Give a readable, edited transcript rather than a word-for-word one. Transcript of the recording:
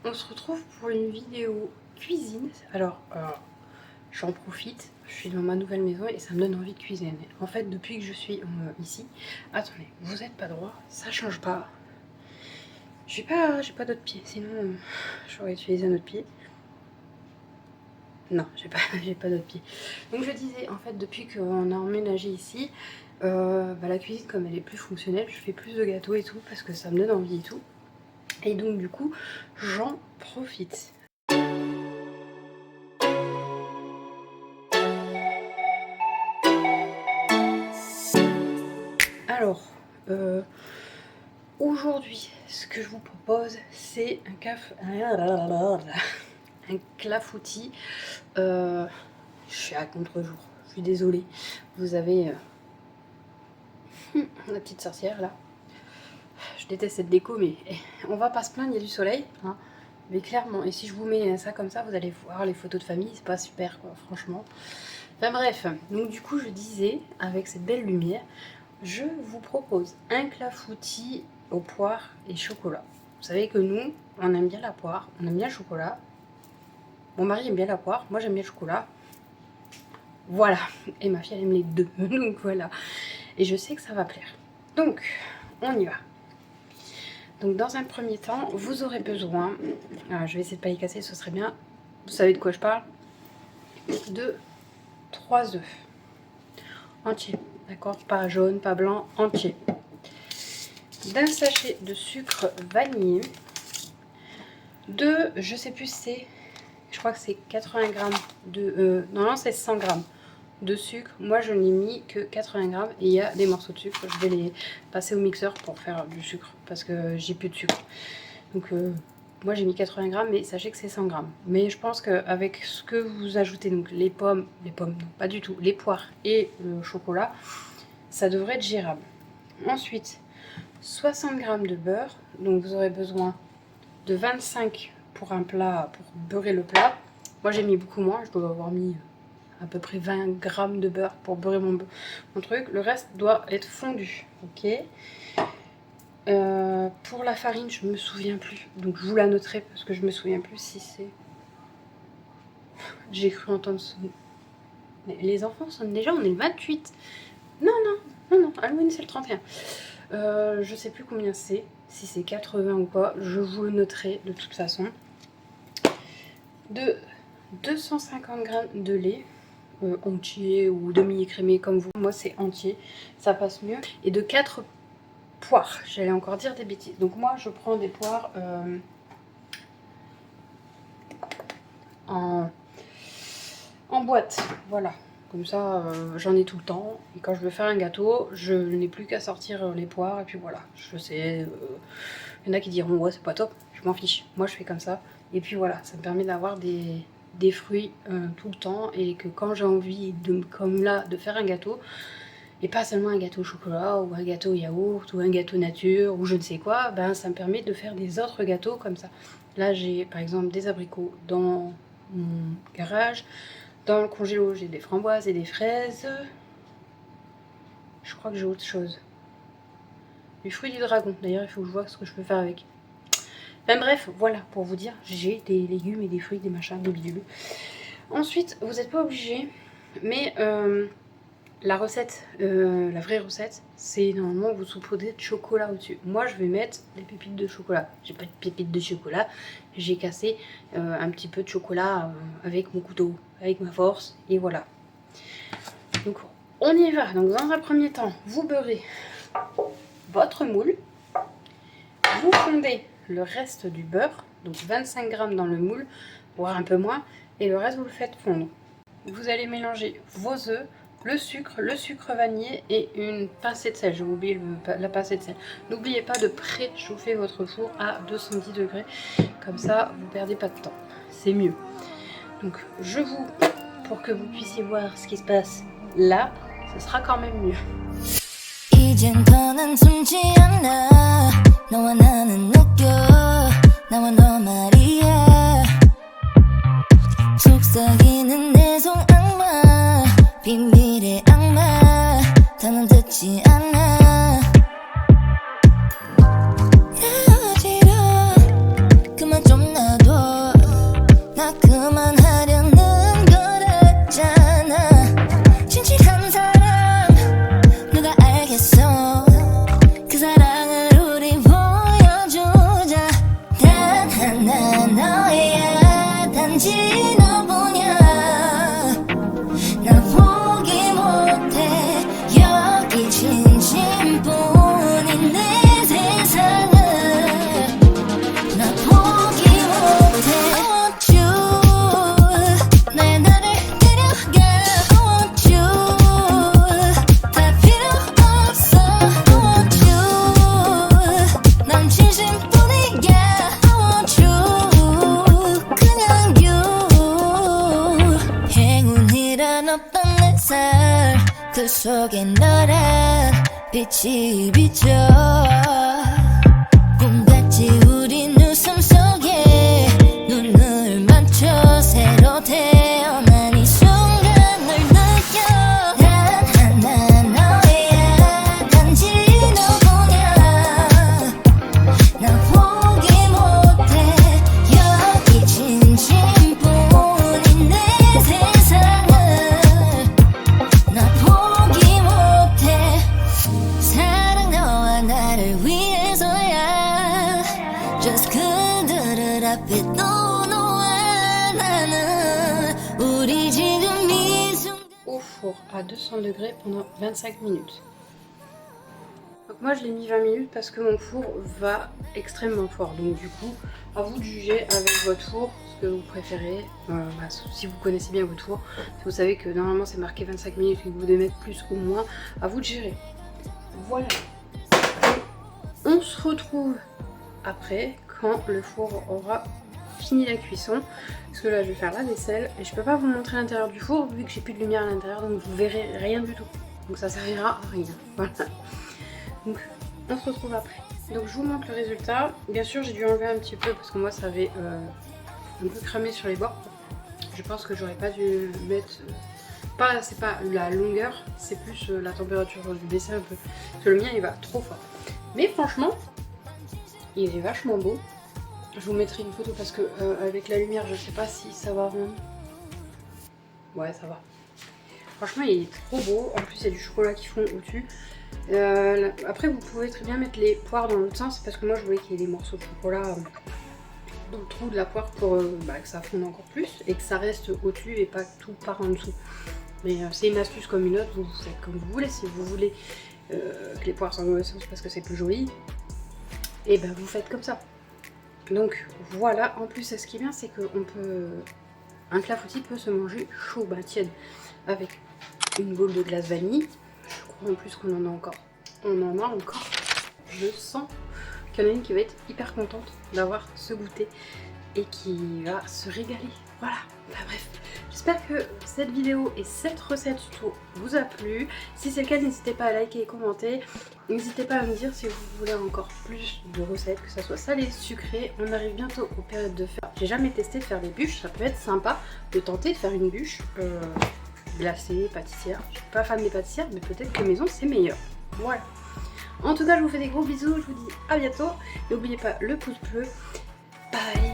on se retrouve pour une vidéo cuisine. Alors, j'en profite, je suis dans ma nouvelle maison et ça me donne envie de cuisiner. En fait, depuis que je suis ici, attendez, vous n'êtes pas droit, ça change pas. J'ai pas d'autre pied, sinon j'aurais utilisé un autre pied. Non, j'ai pas d'autre pied. Donc je disais, en fait, depuis qu'on a emménagé ici, la cuisine, comme elle est plus fonctionnelle, je fais plus de gâteaux et tout, parce que ça me donne envie et tout. Et donc du coup, j'en profite. Alors, aujourd'hui, ce que je vous propose, c'est un clafoutis. Je suis à contre-jour, je suis désolée. Vous avez la petite sorcière là. Je déteste cette déco, mais on va pas se plaindre, il y a du soleil. Hein. Mais clairement, et si je vous mets ça comme ça, vous allez voir les photos de famille, c'est pas super quoi, franchement. Enfin bref, donc du coup je disais, avec cette belle lumière, je vous propose un clafoutis aux poires et chocolat. Vous savez que nous, on aime bien la poire, on aime bien le chocolat. Mon mari aime bien la poire, moi j'aime bien le chocolat. Voilà, et ma fille elle aime les deux, donc voilà. Et je sais que ça va plaire. Donc, on y va. Donc dans un premier temps, vous aurez besoin, je vais essayer de pas les casser, ce serait bien, vous savez de quoi je parle, de 3 œufs entiers, d'accord, pas jaune, pas blanc, entier. D'un sachet de sucre vanillé, de, je sais plus je crois que c'est 80 grammes de, non c'est 100 grammes de sucre. Moi je n'ai mis que 80 grammes et il y a des morceaux de sucre. Je vais les passer au mixeur pour faire du sucre parce que j'ai plus de sucre. Donc moi j'ai mis 80 grammes, mais sachez que c'est 100 grammes. Mais je pense qu'avec ce que vous ajoutez, donc les pommes, non pas du tout, les poires et le chocolat, ça devrait être gérable. Ensuite, 60 grammes de beurre. Donc vous aurez besoin de 25 pour un plat, pour beurrer le plat. Moi j'ai mis beaucoup moins, je dois avoir mis à peu près 20 grammes de beurre pour beurrer mon truc. Le reste doit être fondu, ok. Pour la farine, je me souviens plus, donc je vous la noterai parce que je me souviens plus si c'est... J'ai cru entendre sonner. Mais les enfants sonnent déjà, on est le 28. Non, Halloween c'est le 31. Je sais plus combien c'est, si c'est 80 ou pas, je vous le noterai de toute façon. De 250 grammes de lait, entier ou demi-écrémé comme vous. Moi c'est entier, ça passe mieux. Et de 4 poires, j'allais encore dire des bêtises. Donc moi je prends des poires en boîte, voilà. Comme ça j'en ai tout le temps. Et quand je veux faire un gâteau, je n'ai plus qu'à sortir les poires et puis voilà. Je sais, il y en a qui diront ouais c'est pas top, je m'en fiche. Moi je fais comme ça. Et puis voilà, ça me permet d'avoir des fruits tout le temps et que quand j'ai envie comme là de faire un gâteau et pas seulement un gâteau au chocolat ou un gâteau au yaourt ou un gâteau nature ou je ne sais quoi, ben ça me permet de faire des autres gâteaux comme ça. Là j'ai par exemple des abricots dans mon garage, dans le congélo j'ai des framboises et des fraises, je crois que j'ai autre chose, les fruits du dragon, d'ailleurs il faut que je vois ce que je peux faire avec. Enfin bref, voilà, pour vous dire, j'ai des légumes et des fruits, des machins, des bidules. Ensuite, vous n'êtes pas obligé, mais la recette, la vraie recette, c'est normalement vous saupoudrez de chocolat au-dessus. Moi, je vais mettre des pépites de chocolat. J'ai pas de pépites de chocolat, j'ai cassé un petit peu de chocolat avec mon couteau, avec ma force, et voilà. Donc, on y va. Donc, dans un premier temps, vous beurrez votre moule, vous fondez le reste du beurre, donc 25 grammes dans le moule, voire un peu moins, et le reste vous le faites fondre. Vous allez mélanger vos œufs, le sucre vanillé et une pincée de sel. J'ai oublié la pincée de sel. N'oubliez pas de préchauffer votre four à 210 degrés, comme ça vous perdez pas de temps, c'est mieux. Donc pour que vous puissiez voir ce qui se passe là, ce sera quand même mieux. 너와 나는 느껴 나와 너 말이야 속삭이는 내 손악마 비밀의 악마 더는 듣지 않아 헤어지려 그만 좀 놔둬 단지 너뿐이야 나 포기 못해 여기 진심뿐인 내 세상을 나 포기 못해 I want you 날 나를 데려가 I want you 다 필요 없어 I want you 난 진심뿐이야 I want you 그냥 you 행운이란 없던 내 살 그 속에 너란 빛이 비쳐 꿈같이 우린 웃음 속에 눈을 맞춰 새로 태어난 이 순간을 느껴 단 하나 너야 단지 너뿐이야 나 포기 못해 여기 진심뿐인 내 세상을 나 포기 못해 사랑 너와 나를 위해서야 Just 그들을 앞에 또 놓아 나는 우리 지금 이 순간 Au four à 200 degrés pendant 25 minutes. Donc moi je l'ai mis 20 minutes parce que mon four va extrêmement fort. Donc du coup, à vous de juger avec votre four ce que vous préférez. Si vous connaissez bien votre four, si vous savez que normalement c'est marqué 25 minutes et que vous devez mettre plus ou moins, à vous de gérer. Voilà. On se retrouve après quand le four aura fini la cuisson. Parce que là je vais faire la vaisselle et je peux pas vous montrer l'intérieur du four vu que j'ai plus de lumière à l'intérieur, donc vous verrez rien du tout. Donc ça servira à rien. Voilà. Donc on se retrouve après. Donc je vous montre le résultat. Bien sûr j'ai dû enlever un petit peu parce que moi ça avait un peu cramé sur les bords. Je pense que j'aurais pas dû mettre... c'est pas la longueur, c'est plus la température. J'aurais dû baisser un peu. Parce que le mien il va trop fort. Mais franchement, il est vachement beau. Je vous mettrai une photo parce que avec la lumière je sais pas si ça va rendre. Ouais ça va. Franchement il est trop beau. En plus il y a du chocolat qui fond au-dessus. Après vous pouvez très bien mettre les poires dans l'autre sens parce que moi je voulais qu'il y ait des morceaux de chocolat dans le trou de la poire pour que ça fonde encore plus et que ça reste au-dessus et pas que tout part en dessous. Mais c'est une astuce comme une autre, vous faites comme vous voulez. Si vous voulez que les poires soient dans le sens parce que c'est plus joli, et ben vous faites comme ça. Donc voilà, en plus ce qui est bien c'est qu'on peut... Un clafoutis peut se manger chaud, tiède, avec une boule de glace vanille. Je crois en plus qu'on en a encore. On en a encore. Je sens qu'il y en a une qui va être hyper contente d'avoir ce goûter et qui va se régaler. Voilà, bref. J'espère que cette vidéo et cette recette surtout vous a plu. Si c'est le cas, n'hésitez pas à liker et commenter. N'hésitez pas à me dire si vous voulez encore plus de recettes, que ce soit salé, sucré. On arrive bientôt aux périodes de fête. J'ai jamais testé de faire des bûches, ça peut être sympa de tenter de faire une bûche glacée, pâtissière. Je suis pas fan des pâtissières, mais peut-être que maison c'est meilleur. Voilà. En tout cas, je vous fais des gros bisous, je vous dis à bientôt. N'oubliez pas le pouce bleu. Bye.